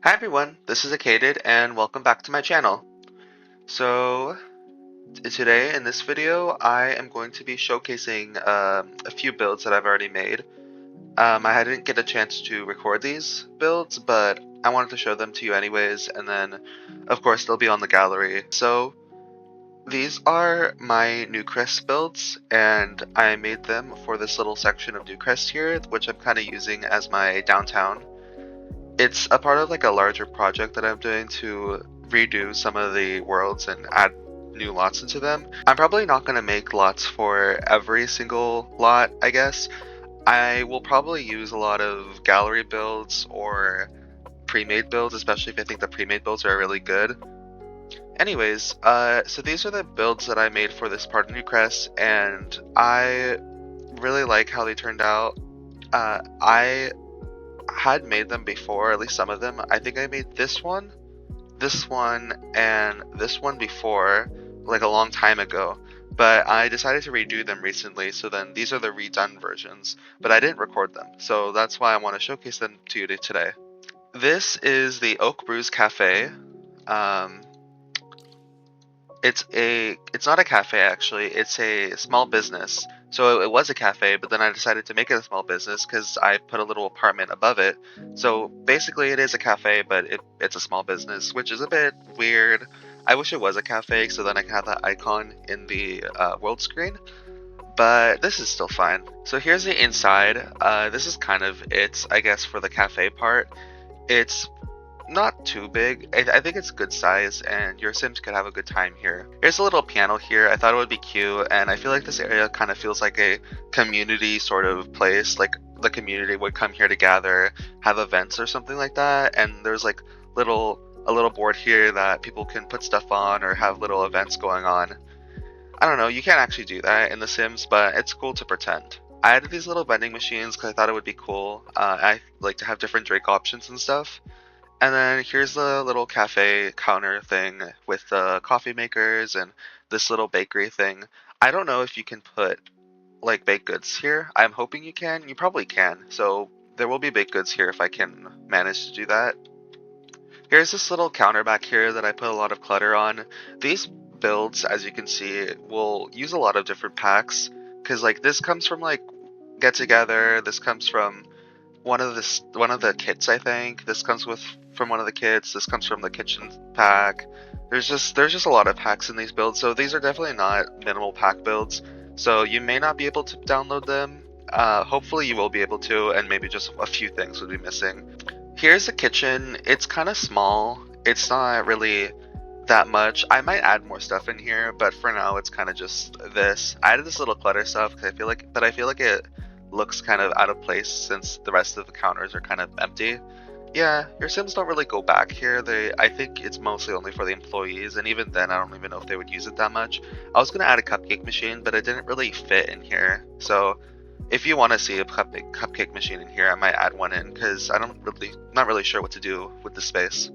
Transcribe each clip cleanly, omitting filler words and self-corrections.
Hi everyone, this is ACated and welcome back to my channel. So today in this video I am going to be showcasing a few builds that I've already made. I didn't get a chance to record these builds, but I wanted to show them to you anyways, and then of course they'll be on the gallery. So these are my Newcrest builds, and I made them for this little section of Newcrest here, which I'm kind of using as my downtown. It's a part of like a larger project that I'm doing to redo some of the worlds and add new lots into them. I'm probably not going to make lots for every single lot, I guess. I will probably use a lot of gallery builds or pre-made builds, especially if I think the pre-made builds are really good. Anyways, so these are the builds that I made for this part of Newcrest, and I really like how they turned out. I had made them before, at least some of them. I think I made this one, and this one before, like a long time ago. But I decided to redo them recently, so then these are the redone versions. But I didn't record them, so that's why I want to showcase them to you today. This is the Oak Brews Cafe. Um, it's not a cafe actually. It's a small business. So it was a cafe, but then I decided to make it a small business because I put a little apartment above it. So basically, it is a cafe, but it's a small business, which is a bit weird. I wish it was a cafe, so then I can have that icon in the world screen. But this is still fine. So here's the inside. This is kind of it, I guess, for the cafe part. It's not too big. I think it's good size, and your Sims could have a good time here. Here's a little piano here. I thought it would be cute, and I feel like this area kind of feels like a community sort of place. Like the community would come here to gather, have events or something like that. And there's like a little board here that people can put stuff on or have little events going on. I don't know. You can't actually do that in The Sims, but it's cool to pretend. I added these little vending machines because I thought it would be cool. I like to have different drink options and stuff. And then here's the little cafe counter thing with the coffee makers and this little bakery thing. I don't know if you can put like baked goods here. I'm hoping you can. You probably can. So there will be baked goods here if I can manage to do that. Here's this little counter back here that I put a lot of clutter on. These builds, as you can see, will use a lot of different packs because like this comes from like Get Together. This comes from one of the kits, I think. This comes with from one of the kits. This comes from the kitchen pack. There's just a lot of packs in these builds, so these are definitely not minimal pack builds. So you may not be able to download them. Hopefully you will be able to, and maybe just a few things would be missing. Here's the kitchen. It's kind of small. It's not really that much. I might add more stuff in here, but for now it's kind of just this. I added this little clutter stuff because I feel like it looks kind of out of place since the rest of the counters are kind of empty. Yeah, your Sims don't really go back here. I think it's mostly only for the employees, and even then I don't even know if they would use it that much. I was gonna add a cupcake machine, but it didn't really fit in here. So if you want to see a cupcake machine in here, I might add one in because not really sure what to do with the space.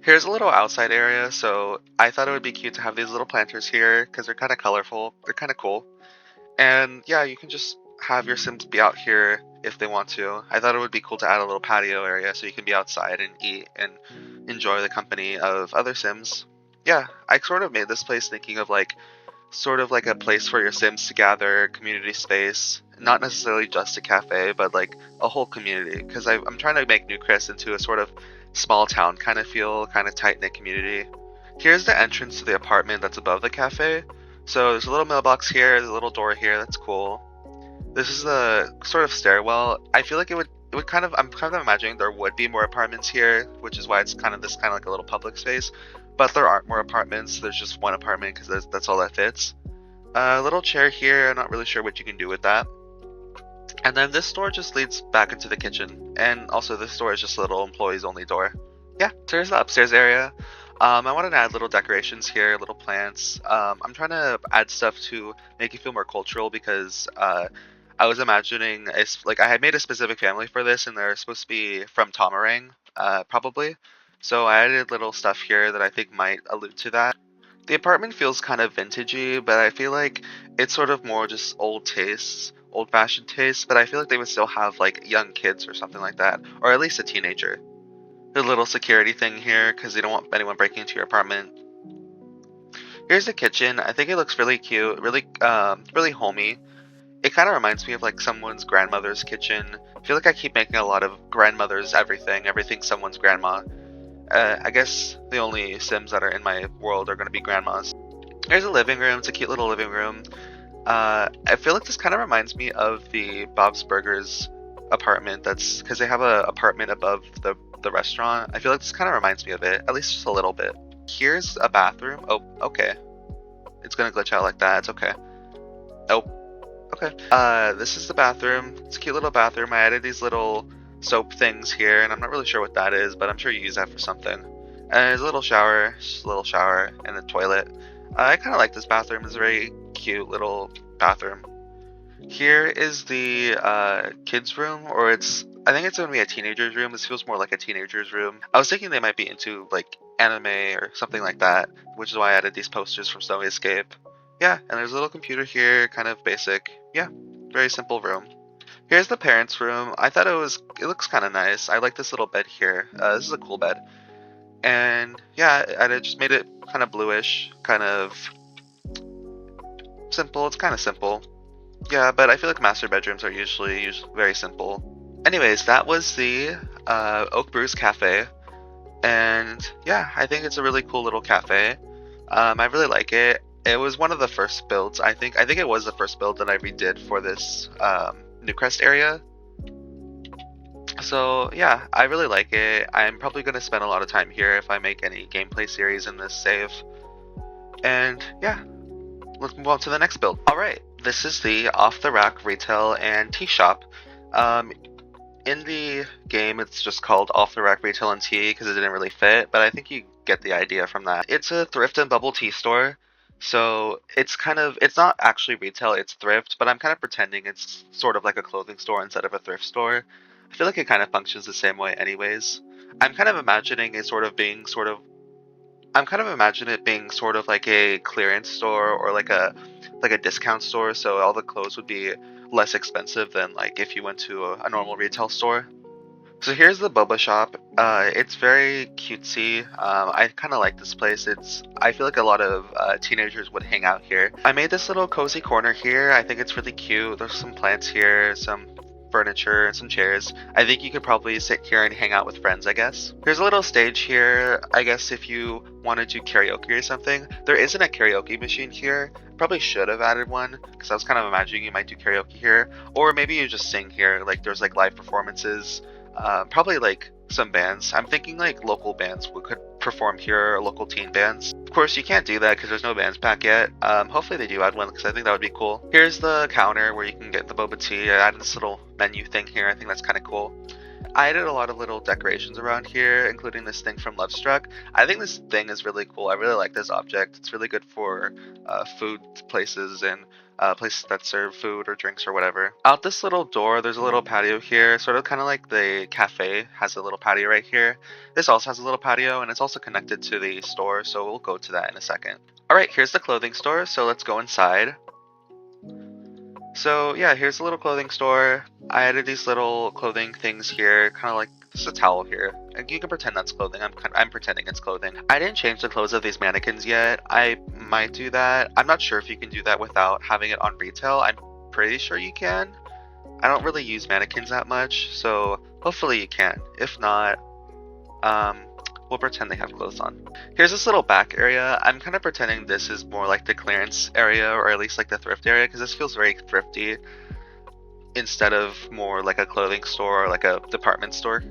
Here's a little outside area, so I thought it would be cute to have these little planters here because they're kind of colorful. They're kind of cool. And yeah, you can just have your Sims be out here if they want to. I thought it would be cool to add a little patio area so you can be outside and eat and enjoy the company of other Sims. Yeah, I sort of made this place thinking of like sort of like a place for your Sims to gather, community space, not necessarily just a cafe, but like a whole community. Because I'm trying to make Newcrest into a sort of small town kind of feel, kind of tight knit community. Here's the entrance to the apartment that's above the cafe. So there's a little mailbox here, there's a little door here, that's cool. This is the sort of stairwell. I feel like it would kind of I'm kind of imagining there would be more apartments here, which is why it's kind of this kind of like a little public space. But there aren't more apartments. There's just one apartment because that's all that fits. A little chair here. I'm not really sure what you can do with that. And then this door just leads back into the kitchen. And also this door is just a little employees only door. Yeah, so here's the upstairs area. I wanted to add little decorations here, little plants. I'm trying to add stuff to make it feel more cultural because I was imagining like I had made a specific family for this, and they're supposed to be from Tomarang, probably. So I added little stuff here that I think might allude to that. The apartment feels kind of vintagey, but I feel like it's sort of more just old tastes, old-fashioned tastes. But I feel like they would still have like young kids or something like that, or at least a teenager. the little security thing here because you don't want anyone breaking into your apartment. Here's the kitchen. I think it looks really cute, really homey. It kind of reminds me of like someone's grandmother's kitchen. I feel like I keep making a lot of grandmother's everything someone's grandma. I guess the only Sims that are in my world are going to be grandmas. Here's a living room. It's a cute little living room. I feel like this kind of reminds me of the Bob's Burgers apartment. That's because they have a apartment above the restaurant. I feel like this kind of reminds me of it, at least just a little bit. Here's a bathroom. Oh, okay. It's gonna glitch out like that. It's okay. Oh, okay. This is the bathroom. It's a cute little bathroom. I added these little soap things here, and I'm not really sure what that is, but I'm sure you use that for something. And there's a little shower, just a little shower, and a toilet. I kind of like this bathroom. It's a very cute little bathroom. Here is the kids' room, or I think it's going to be a teenager's room. This feels more like a teenager's room. I was thinking they might be into like anime or something like that, which is why I added these posters from Snowy Escape. Yeah, and there's a little computer here, kind of basic. Yeah, very simple room. Here's the parents' room. I thought it looks kind of nice. I like this little bed here. This is a cool bed. And yeah, I just made it kind of bluish, kind of simple. It's kind of simple. Yeah, but I feel like master bedrooms are usually very simple. Anyways, that was the Oak Brews Cafe. And yeah, I think it's a really cool little cafe. I really like it. It was one of the first builds, I think. I think it was the first build that I redid for this Newcrest area. So yeah, I really like it. I'm probably going to spend a lot of time here if I make any gameplay series in this save. And yeah, let's move on to the next build. Alright, this is the off-the-rack retail and tea shop. In the game, it's just called off-the-rack retail and tea because it didn't really fit, but I think you get the idea from that. It's a thrift and bubble tea store, so it's not actually retail, it's thrift, but I'm kind of pretending it's sort of like a clothing store instead of a thrift store. I feel like it kind of functions the same way anyways. I'm kind of imagining it being sort of like a clearance store or like a discount store, so all the clothes would be less expensive than like if you went to a normal retail store. So here's the boba shop. It's very cutesy. I kind of like this place. I feel like a lot of teenagers would hang out here. I made this little cozy corner here. I think it's really cute. There's some plants here, some furniture, and some chairs. I think you could probably sit here and hang out with friends, I guess. Here's a little stage here. I guess if you wanted to karaoke or something. There isn't a karaoke machine here. Probably should have added one because I was kind of imagining you might do karaoke here. Or maybe you just sing here. Like there's like live performances. Probably like some bands. I'm thinking like local bands could perform here, or local teen bands. Of course, you can't do that because there's no bands pack yet. Hopefully they do add one because I think that would be cool. Here's the counter where you can get the boba tea. I added this little menu thing here. I think that's kind of cool. I added a lot of little decorations around here, including this thing from Lovestruck. I think this thing is really cool. I really like this object. It's really good for food places and places that serve food or drinks or whatever. Out this little door, there's a little patio here, sort of kind of like the cafe has a little patio right here. This also has a little patio, and it's also connected to the store, so we'll go to that in a second. Alright, here's the clothing store, so let's go inside. So yeah, here's a little clothing store. I added these little clothing things here, kind of like there's a towel here. You can pretend that's clothing. I'm pretending it's clothing. I didn't change the clothes of these mannequins yet. I might do that. I'm not sure if you can do that without having it on retail. I'm pretty sure you can. I don't really use mannequins that much, so hopefully you can. If not, we'll pretend they have clothes on. Here's this little back area. I'm kind of pretending this is more like the clearance area, or at least like the thrift area, because this feels very thrifty instead of more like a clothing store or like a department store.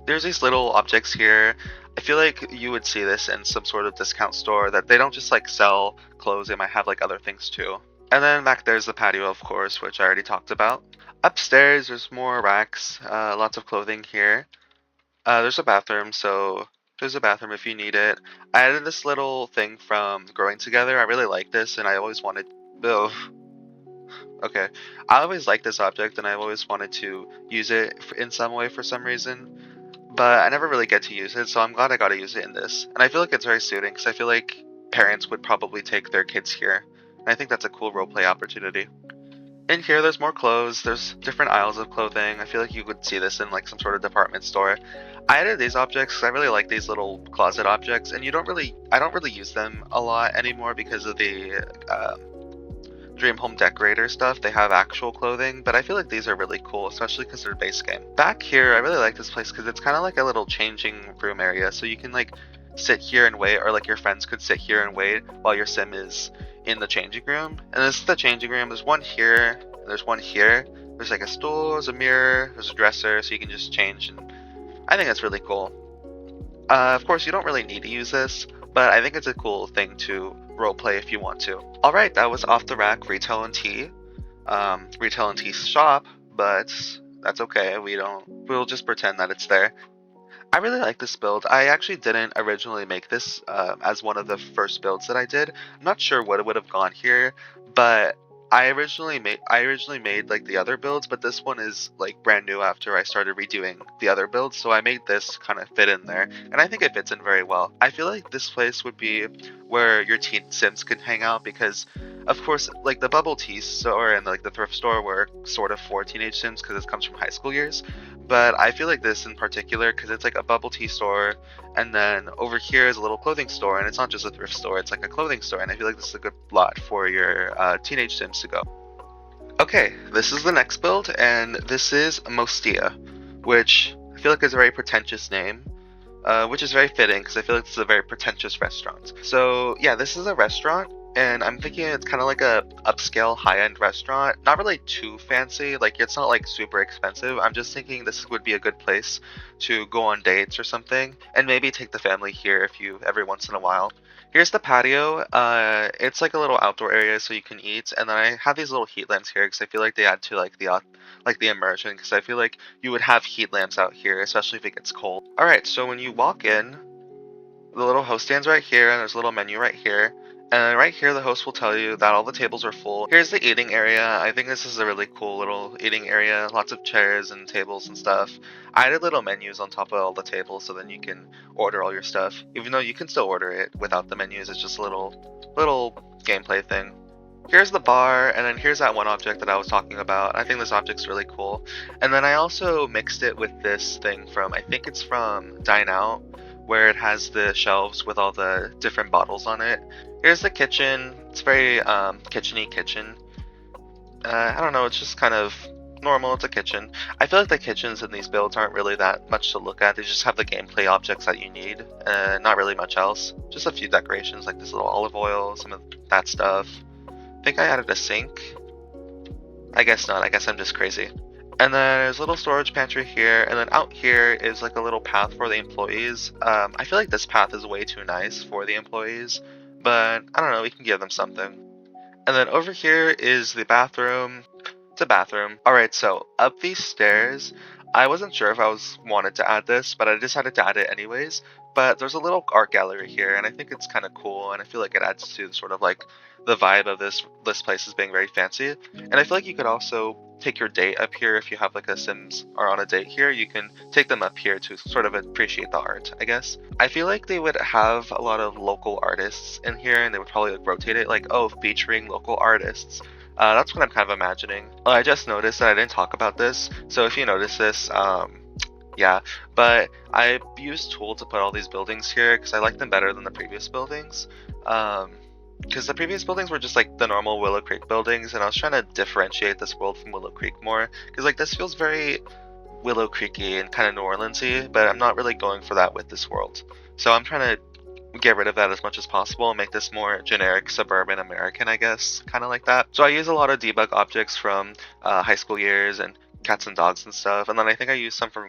There's these little objects here. I feel like you would see this in some sort of discount store, that they don't just like sell clothes, they might have like other things too. And then back there's the patio, of course, which I already talked about. Upstairs there's more racks, lots of clothing here. There's a bathroom, so there's a bathroom if you need it. I added this little thing from Growing Together. I really like this, and I always wanted... Ugh. Okay. I always liked this object, and I always wanted to use it in some way for some reason. But I never really get to use it, so I'm glad I got to use it in this. And I feel like it's very suiting, because I feel like parents would probably take their kids here. And I think that's a cool roleplay opportunity. In here, there's more clothes. There's different aisles of clothing. I feel like you would see this in like some sort of department store. I added these objects because I really like these little closet objects, and I don't really use them a lot anymore because of the Dream Home Decorator stuff. They have actual clothing, but I feel like these are really cool, especially because they're base game. Back here, I really like this place because it's kind of like a little changing room area, so you can like sit here and wait, or like your friends could sit here and wait while your sim is in the changing room. And this is the changing room. There's one here, there's one here. There's like a stool, there's a mirror, there's a dresser, so you can just change, and I think that's really cool. Of course, you don't really need to use this, but I think it's a cool thing to roleplay if you want to. Alright, that was off the rack retail and tea. Retail and tea shop, but that's okay. We'll just pretend that it's there. I really like this build. I actually didn't originally make this as one of the first builds that I did. I'm not sure what would have gone here, but I originally made like the other builds, but this one is like brand new after I started redoing the other builds, so I made this kind of fit in there, and I think it fits in very well. I feel like this place would be where your teen sims could hang out because, of course, like the bubble tea store and like the thrift store were sort of for teenage sims because it comes from high school years. But I feel like this in particular because it's like a bubble tea store, and then over here is a little clothing store, and it's not just a thrift store, it's like a clothing store, and I feel like this is a good lot for your teenage sims to go. Okay, this is the next build, and this is Mostea, which I feel like is a very pretentious name. Which is very fitting because I feel like this is a very pretentious restaurant. So yeah, this is a restaurant, and I'm thinking it's kind of like a upscale high-end restaurant. Not really too fancy, like it's not like super expensive. I'm just thinking this would be a good place to go on dates or something, and maybe take the family here every once in a while. Here's the patio. It's like a little outdoor area so you can eat, and then I have these little heat lamps here because I feel like they add to like the immersion, because I feel like you would have heat lamps out here, especially if it gets cold. Alright, so when you walk in, the little host stands right here, and there's a little menu right here. And right here, the host will tell you that all the tables are full. Here's the eating area. I think this is a really cool little eating area. Lots of chairs and tables and stuff. I added little menus on top of all the tables so then you can order all your stuff. Even though you can still order it without the menus, it's just a little gameplay thing. Here's the bar, and then here's that one object that I was talking about. I think this object's really cool. And then I also mixed it with this thing from, I think it's from Dine Out, where it has the shelves with all the different bottles on it. Here's the kitchen. It's very kitchen-y kitchen. I don't know, it's just kind of normal. It's a kitchen. I feel like the kitchens in these builds aren't really that much to look at. They just have the gameplay objects that you need, not really much else. Just a few decorations like this little olive oil, some of that stuff. I think I added a sink. I guess not. I guess I'm just crazy. And then there's a little storage pantry here, and then out here is like a little path for the employees. I feel like this path is way too nice for the employees, but I don't know, we can give them something. And then over here is the bathroom. It's a bathroom. Alright, so up these stairs, I wasn't sure if I wanted to add this, but I decided to add it anyways. But there's a little art gallery here, and I think it's kind of cool, and I feel like it adds to sort of like the vibe of this place as being very fancy. And I feel like you could also take your date up here. If you have like a Sims are on a date here, you can take them up here to sort of appreciate the art, I guess. I feel like they would have a lot of local artists in here, and they would probably like rotate it like, oh, featuring local artists. That's what I'm kind of imagining. I just noticed that I didn't talk about this, so if you notice this, yeah, but I used Tool to put all these buildings here because I like them better than the previous buildings. Because the previous buildings were just like the normal Willow Creek buildings, and I was trying to differentiate this world from Willow Creek more, because like this feels very Willow Creeky and kind of New Orleans-y, but I'm not really going for that with this world. So I'm trying to get rid of that as much as possible and make this more generic suburban American, I guess, kind of like that. So I use a lot of debug objects from high school years and cats and dogs and stuff, and then I think I used some from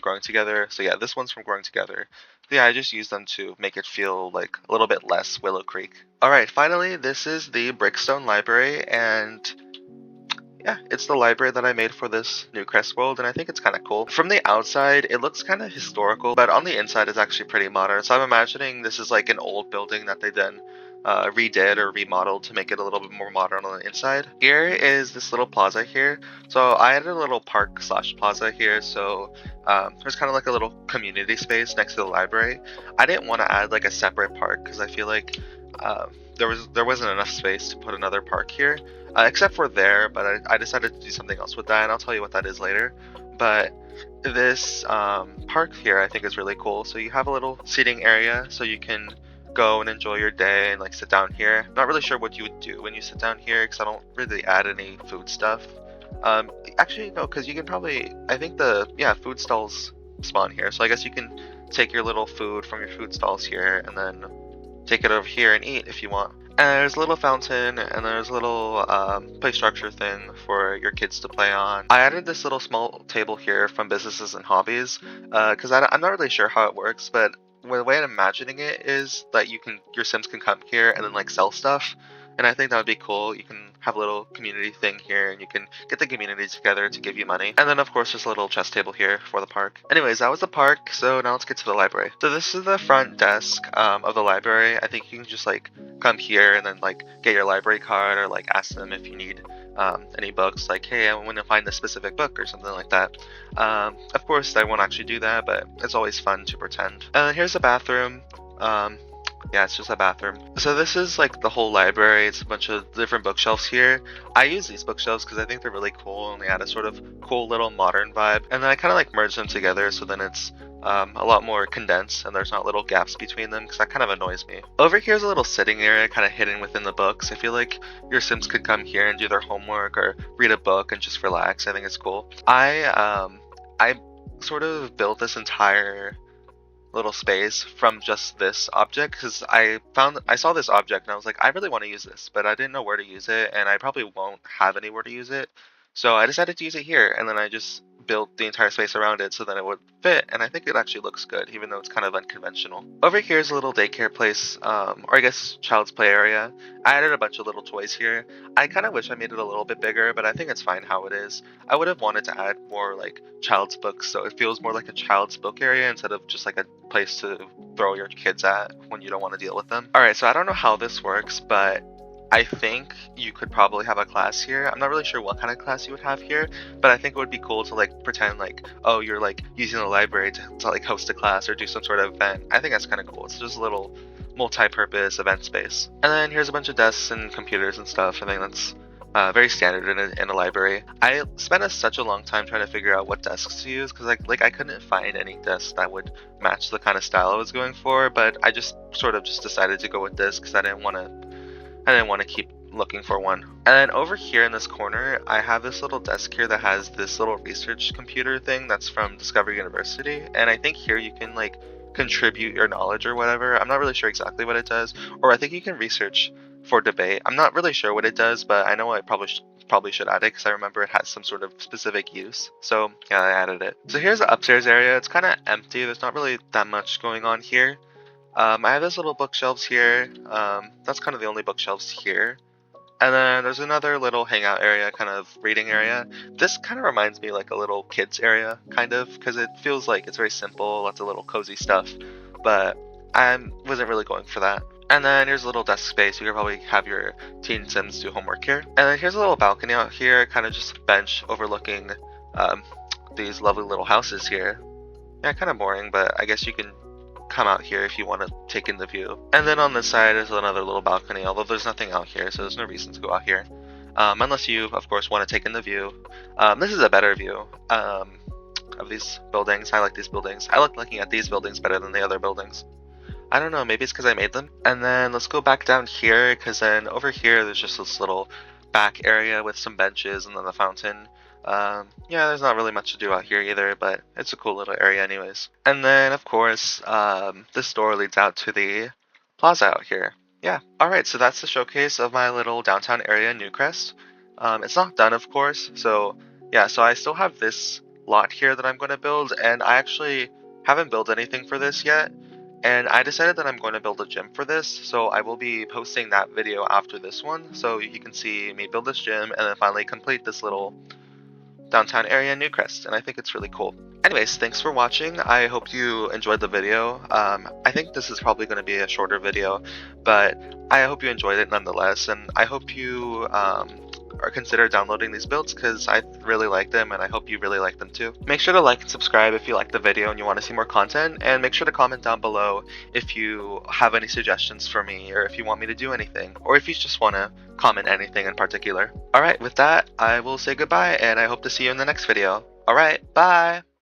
Growing Together. So yeah, this one's from Growing Together. Yeah, I just used them to make it feel like a little bit less Willow Creek. Alright, finally, this is the Brickstone Library, and yeah, it's the library that I made for this Newcrest world, and I think it's kind of cool. From the outside, it looks kind of historical, but on the inside, it's actually pretty modern. So I'm imagining this is like an old building that they then redid or remodeled to make it a little bit more modern on the inside. Here is this little plaza here. So I added a little park slash plaza here, so there's kind of like a little community space next to the library. I didn't want to add like a separate park because I feel like there wasn't enough space to put another park here, except for there. But I decided to do something else with that, and I'll tell you what that is later. But this park here I think is really cool. So you have a little seating area, so you can go and enjoy your day and like sit down here. Not really sure what you would do when you sit down here because I don't really add any food stuff. Actually no, because you can probably, I think food stalls spawn here, so I guess you can take your little food from your food stalls here and then take it over here and eat if you want. And there's a little fountain, and there's a little play structure thing for your kids to play on. I added this little small table here from businesses and hobbies, because I'm not really sure how it works, but the way I'm imagining it is that your Sims can come here and then like sell stuff, and I think that would be cool. You can have a little community thing here, and you can get the community together to give you money. And then of course there's a little chess table here for the park. Anyways, that was the park, so now let's get to the library. So this is the front desk of the library. I think you can just like come here and then like get your library card or like ask them if you need any books, like hey, I want to find this specific book or something like that. Of course I won't actually do that, but it's always fun to pretend. And then here's the bathroom. Yeah, it's just a bathroom. So this is like the whole library. It's a bunch of different bookshelves here. I use these bookshelves because I think they're really cool and they add a sort of cool little modern vibe. And then I kind of like merge them together so then it's a lot more condensed and there's not little gaps between them because that kind of annoys me. Over here's a little sitting area kind of hidden within the books. I feel like your Sims could come here and do their homework or read a book and just relax. I think it's cool. I sort of built this entire little space from just this object because I saw this object and I was like, I really want to use this, but I didn't know where to use it and I probably won't have anywhere to use it. So I decided to use it here, and then I just built the entire space around it so that it would fit, and I think it actually looks good, even though it's kind of unconventional. Over here is a little daycare place, or I guess child's play area. I added a bunch of little toys here. I kind of wish I made it a little bit bigger, but I think it's fine how it is. I would have wanted to add more like child's books, so it feels more like a child's book area instead of just like a place to throw your kids at when you don't want to deal with them. Alright, so I don't know how this works, but I think you could probably have a class here. I'm not really sure what kind of class you would have here, but I think it would be cool to like pretend like, oh, you're like using the library to like host a class or do some sort of event. I think that's kind of cool. It's just a little multi-purpose event space. And then here's a bunch of desks and computers and stuff. I think that's very standard in a library. I spent such a long time trying to figure out what desks to use because like I couldn't find any desks that would match the kind of style I was going for, but I just sort of just decided to go with this because I didn't want to keep looking for one. And then over here in this corner, I have this little desk here that has this little research computer thing that's from Discovery University. And I think here you can like contribute your knowledge or whatever. I'm not really sure exactly what it does. Or I think you can research for debate. I'm not really sure what it does, but I know I probably should add it because I remember it has some sort of specific use. So yeah, I added it. So here's the upstairs area. It's kind of empty. There's not really that much going on here. I have this little bookshelves here. That's kind of the only bookshelves here. And then there's another little hangout area, kind of reading area. This kind of reminds me like a little kids area, kind of, because it feels like it's very simple, lots of little cozy stuff. But I wasn't really going for that. And then here's a little desk space. You could probably have your teen Sims do homework here. And then here's a little balcony out here, kind of just a bench overlooking these lovely little houses here. Yeah, kind of boring, but I guess you can come out here if you want to take in the view. And then on this side is another little balcony, although there's nothing out here, so there's no reason to go out here. Unless you, of course, want to take in the view. This is a better view of these buildings. I like these buildings. I like looking at these buildings better than the other buildings. I don't know, maybe it's because I made them. And then let's go back down here, because then over here there's just this little back area with some benches and then the fountain. Yeah, there's not really much to do out here either, but it's a cool little area anyways. And then, of course, this door leads out to the plaza out here. Yeah, alright, so that's the showcase of my little downtown area in Newcrest. It's not done, of course, so yeah, so I still have this lot here that I'm going to build, and I actually haven't built anything for this yet. And I decided that I'm going to build a gym for this, so I will be posting that video after this one, so you can see me build this gym and then finally complete this little downtown area in Newcrest, and I think it's really cool. Anyways, thanks for watching. I hope you enjoyed the video. I think this is probably going to be a shorter video, but I hope you enjoyed it nonetheless, and I hope you are or consider downloading these builds because I really like them and I hope you really like them too. Make sure to like and subscribe if you like the video and you want to see more content, and make sure to comment down below if you have any suggestions for me or if you want me to do anything, or if you just want to comment anything in particular. Alright, with that, I will say goodbye and I hope to see you in the next video. Alright, bye!